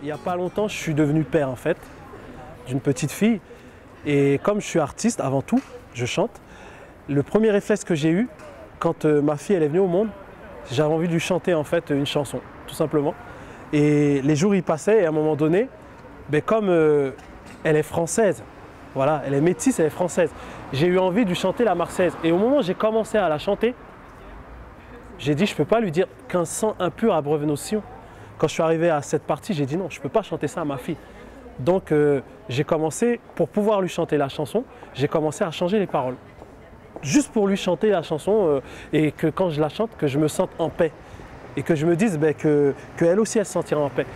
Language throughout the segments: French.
il n'y a pas longtemps, je suis devenu père en fait, d'une petite fille. Et comme je suis artiste avant tout, je chante, le premier réflexe que j'ai eu quand ma fille elle est venue au monde, j'avais envie de lui chanter en fait une chanson, tout simplement. Et les jours y passaient et à un moment donné, ben, comme elle est française, voilà, elle est métisse, elle est française, j'ai eu envie de lui chanter la Marseillaise. Et au moment où j'ai commencé à la chanter, j'ai dit je ne peux pas lui dire qu'un sang impur abreuve nos sillons. Quand je suis arrivé à cette partie, j'ai dit non, je ne peux pas chanter ça à ma fille. Donc j'ai commencé, pour pouvoir lui chanter la chanson, j'ai commencé à changer les paroles. Juste pour lui chanter la chanson et que quand je la chante, que je me sente en paix. Et que je me dise ben, qu'elle aussi, elle se sentira en paix.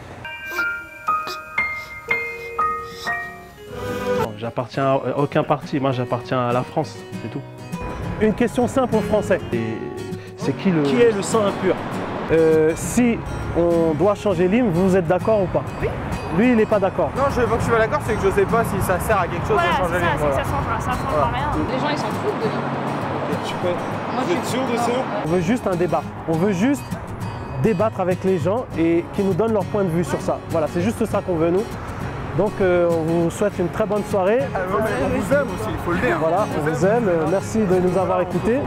J'appartiens à aucun parti, moi j'appartiens à la France, c'est tout. Une question simple aux Français. C'est qui est le sang impur? Si on doit changer l'hymne, vous êtes d'accord ou pas? Oui. Lui, il n'est pas d'accord. Non, je veux pas que je sois d'accord, c'est que je sais pas si ça sert à quelque chose de changer l'hymne. Voilà, ça changera rien. Les gens, ils s'en foutent de l'hymne. Vous êtes sûr de ça? On veut juste un débat. On veut juste débattre avec les gens et qu'ils nous donnent leur point de vue sur ça. Voilà, c'est juste ça qu'on veut, nous. Donc, on vous souhaite une très bonne soirée. On vous aime aussi, il faut le dire. Voilà, on vous aime. Merci de nous avoir écoutés.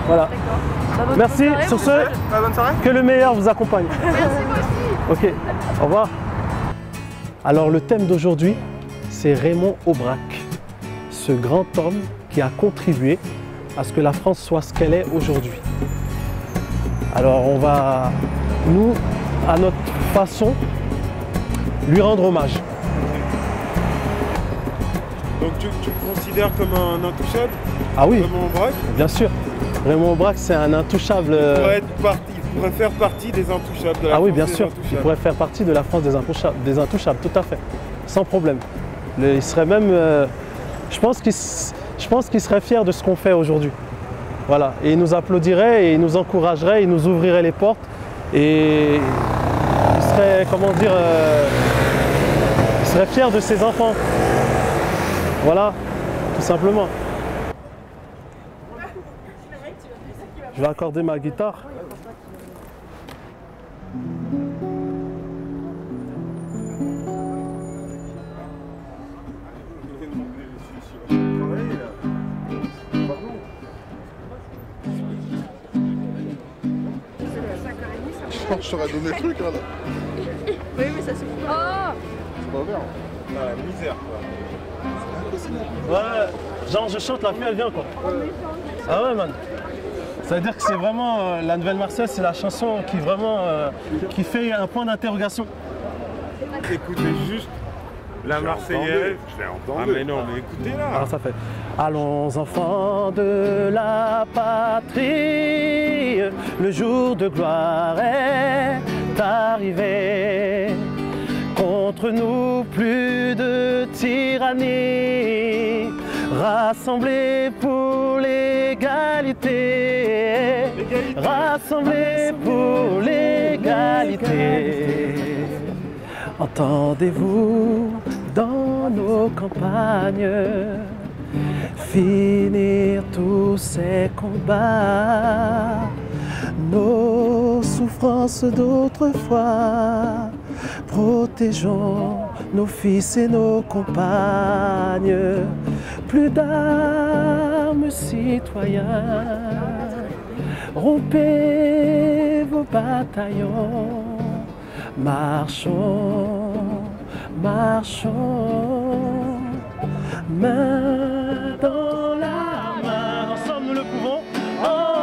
Voilà. Merci. Sur ce, bonne soirée. que le meilleur vous accompagne. Merci, moi aussi. Ok, au revoir. Alors le thème d'aujourd'hui, c'est Raymond Aubrac, ce grand homme qui a contribué à ce que la France soit ce qu'elle est aujourd'hui. Alors on va, nous, à notre façon, lui rendre hommage. Donc tu le considères comme un intouchable? Ah oui, Raymond Aubrac? bien sûr. Raymond Aubrac, c'est un intouchable. Il pourrait faire partie des intouchables de la Ah oui, France bien des sûr. intouchables. Il pourrait faire partie de la France des intouchables, tout à fait. Sans problème. Il serait même. Je pense qu'il serait fier de ce qu'on fait aujourd'hui. Voilà. Et il nous applaudirait, et il nous encouragerait, il nous ouvrirait les portes. Et il serait, comment dire, il serait fier de ses enfants. Voilà, tout simplement. Je vais accorder ma guitare. Je t'aurais donné le truc là. Oui, mais ça c'est pour toi. C'est pas ouvert. Ah, la misère quoi. Ouais, genre je chante, la fille elle vient quoi. Ah ouais man. Ça veut dire que c'est vraiment, la Nouvelle Marseillaise, c'est la chanson qui vraiment, qui fait un point d'interrogation. Écoutez juste la Marseillaise. Je l'ai entendu. Ah mais non, mais écoutez là. Alors ça fait allons enfants de la patrie, le jour de gloire est arrivé. Contre nous plus de tyrannie, rassemblés pour l'égalité, rassemblés pour l'égalité. Entendez-vous dans nos campagnes finir tous ces combats, nos souffrances d'autrefois, protégeons nos fils et nos compagnes, plus d'armes citoyens, rompez vos bataillons, marchons, marchons, main dans la main. Ensemble nous le pouvons,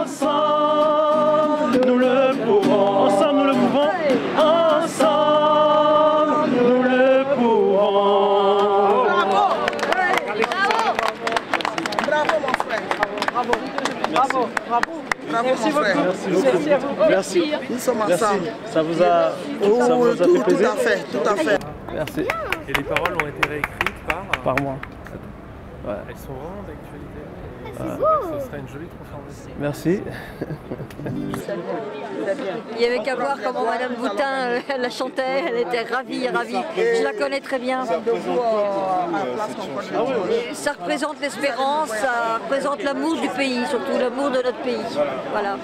ensemble nous le pouvons, ensemble nous le pouvons, ensemble nous le pouvons. Bravo! Bravo mon frère. Bravo. Bravo. Bravo. Merci beaucoup. Merci beaucoup. Merci à vous. Merci. Nous sommes Merci. ensemble. Ça vous a fait Tout plaisir? à fait, tout à fait. Merci. Et les paroles ont été réécrites Par moi. Ouais. Elles sont vraiment d'actualité. Ce serait une jolie transformation. Merci. Il y avait qu'à voir comment Madame Boutin elle la chantait, elle était ravie, ravie. Je la connais très bien. Ça représente l'espérance, ça représente l'amour du pays, surtout l'amour de notre pays. Voilà.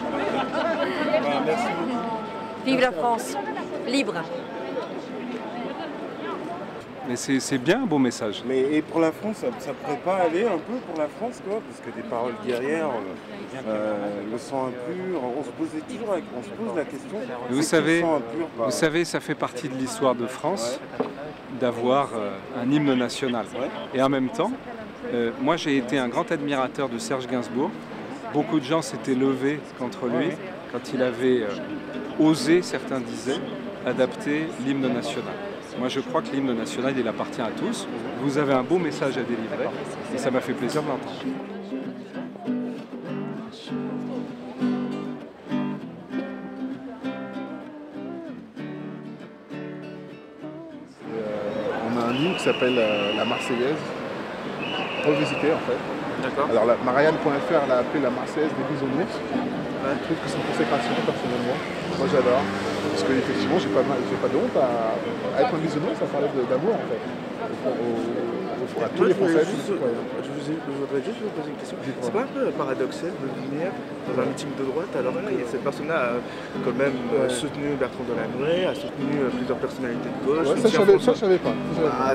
Vive la France, libre. Mais c'est bien un beau message. Mais et pour la France, ça pourrait pas aller un peu pour la France, quoi, parce que des paroles guerrières, le sang impur, on se pose la question. Vous savez, ça fait partie de l'histoire de France d'avoir un hymne national. Et en même temps, moi j'ai été un grand admirateur de Serge Gainsbourg. Beaucoup de gens s'étaient levés contre lui quand il avait osé, certains disaient, adapter l'hymne national. Moi je crois que l'hymne national il appartient à tous. Vous avez un beau message à délivrer et ça m'a fait plaisir de l'entendre. On a un hymne qui s'appelle la Marseillaise, revisité en fait. D'accord. Alors Marianne.fr l'a appelé la Marseillaise des bisounours. Je trouve que c'est une consécration personnellement. Moi j'adore. Parce qu'effectivement j'ai pas de honte à être un bisounours, à parler d'amour en fait. À tous les Français. Je voudrais juste vous poser une question. C'est pas un peu paradoxal de venir dans un meeting de droite alors que cette personne-là a quand même soutenu Bertrand Delanoë, a soutenu plusieurs personnalités de gauche. Ouais, ça je savais pas.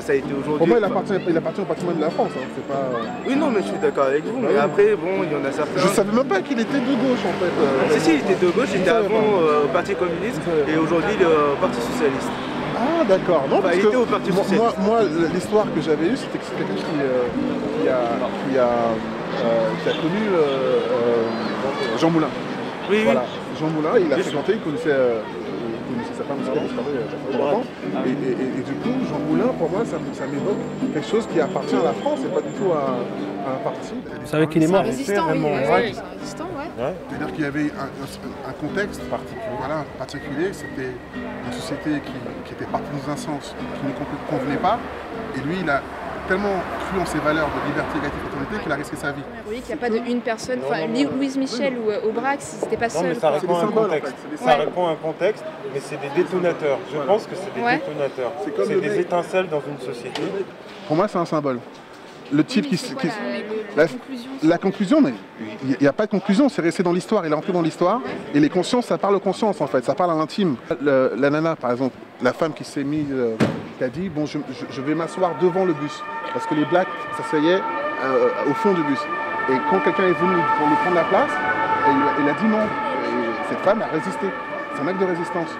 Ça a été aujourd'hui. Pour moi il appartient au patrimoine de la France. Hein. C'est pas, Oui non mais je suis d'accord avec vous. Mais après bon il y en a certains. Je savais même pas qu'il était de gauche en fait. Si il était de gauche, il était avant au Parti communiste et aujourd'hui au Parti socialiste. Ah d'accord, non parce que au Parti socialiste. moi l'histoire que j'avais eue c'était que c'est quelqu'un qui a connu Jean Moulin. Oui, voilà. Jean Moulin, il a fréquenté, il connaissait sa femme aussi, elle disparu longtemps. Et du coup, Jean Moulin, pour moi, ça m'évoque quelque chose qui appartient à la France et pas du tout à un parti. Vous savez qu'il est mort. Résistant, oui. C'est un résistant, ouais. C'est-à-dire qu'il y avait un contexte particulier, c'était une société qui était partie dans un sens qui ne convenait pas, et lui il a tellement cru en ses valeurs de liberté, égalité, fraternité qu'il a risqué sa vie. Vous voyez qu'il n'y a pas d'une personne, enfin Louise Michel ou Aubrac, c'était pas Non, seul. mais ça répond à un symboles, contexte. en fait. Ça répond à un contexte, mais c'est des détonateurs. Je pense que c'est des détonateurs. C'est des étincelles dans une société. Pour moi, c'est un symbole. Le type la conclusion, mais il n'y a pas de conclusion, c'est resté dans l'histoire, il est entré dans l'histoire, et les consciences, ça parle aux consciences en fait, ça parle à l'intime. La nana, par exemple, la femme qui s'est mise, qui a dit, bon, je vais m'asseoir devant le bus, parce que les blacks s'asseyaient au fond du bus. Et quand quelqu'un est venu pour lui prendre la place, il a dit non. Et cette femme a résisté, c'est un acte de résistance.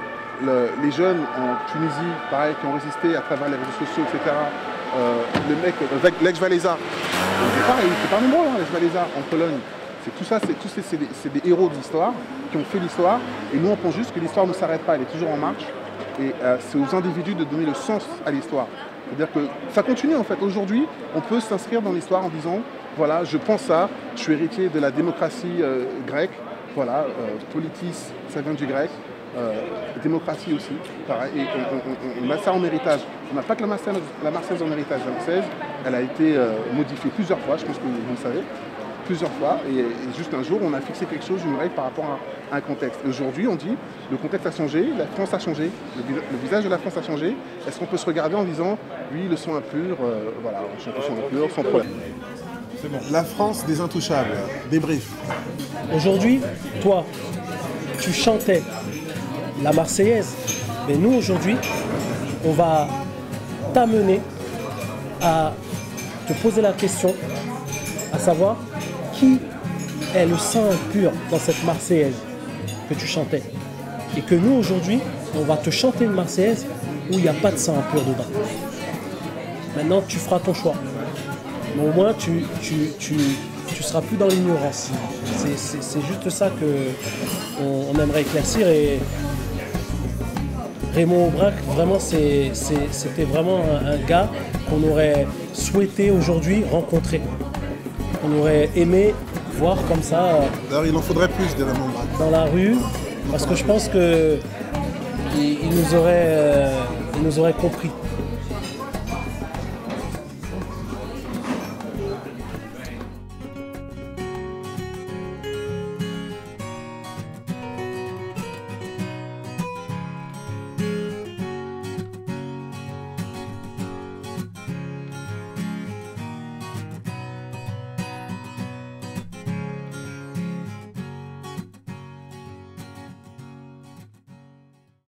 Les jeunes en Tunisie, pareil, qui ont résisté à travers les réseaux sociaux, etc. Le mec, Lech Walesa, au départ, il n'était pas nombreux, Lech Walesa, en Pologne. C'est des héros de l'histoire, qui ont fait l'histoire, et nous on pense juste que l'histoire ne s'arrête pas, elle est toujours en marche, et c'est aux individus de donner le sens à l'histoire. C'est-à-dire que ça continue en fait. Aujourd'hui, on peut s'inscrire dans l'histoire en disant, voilà, je pense ça, je suis héritier de la démocratie grecque, voilà, politis, ça vient du grec, démocratie aussi, pareil, et on a ça en héritage. On n'a pas que la Marseillaise en héritage. La Marseillaise, elle a été modifiée plusieurs fois, je pense que vous le savez, plusieurs fois, et juste un jour, on a fixé quelque chose, une règle par rapport à un contexte. Aujourd'hui, on dit, le contexte a changé, la France a changé, le visage de la France a changé. Est-ce qu'on peut se regarder en disant, lui, le son impur, voilà, on chante le son impur, sans problème. C'est bon. La France des intouchables, débrief. Aujourd'hui, toi, tu chantais la Marseillaise, mais nous aujourd'hui, on va t'amener à te poser la question, à savoir qui est le sang impur dans cette Marseillaise que tu chantais. Et que nous aujourd'hui, on va te chanter une Marseillaise où il n'y a pas de sang impur dedans. Maintenant, tu feras ton choix. Mais au moins, tu seras plus dans l'ignorance. C'est juste ça qu'on aimerait éclaircir. Et Raymond Aubrac, vraiment, c'était vraiment un gars qu'on aurait souhaité aujourd'hui rencontrer. On aurait aimé voir comme ça. D'ailleurs, il en faudrait plus de Raymond Aubrac. Dans la rue, parce que je pense qu'il nous aurait compris.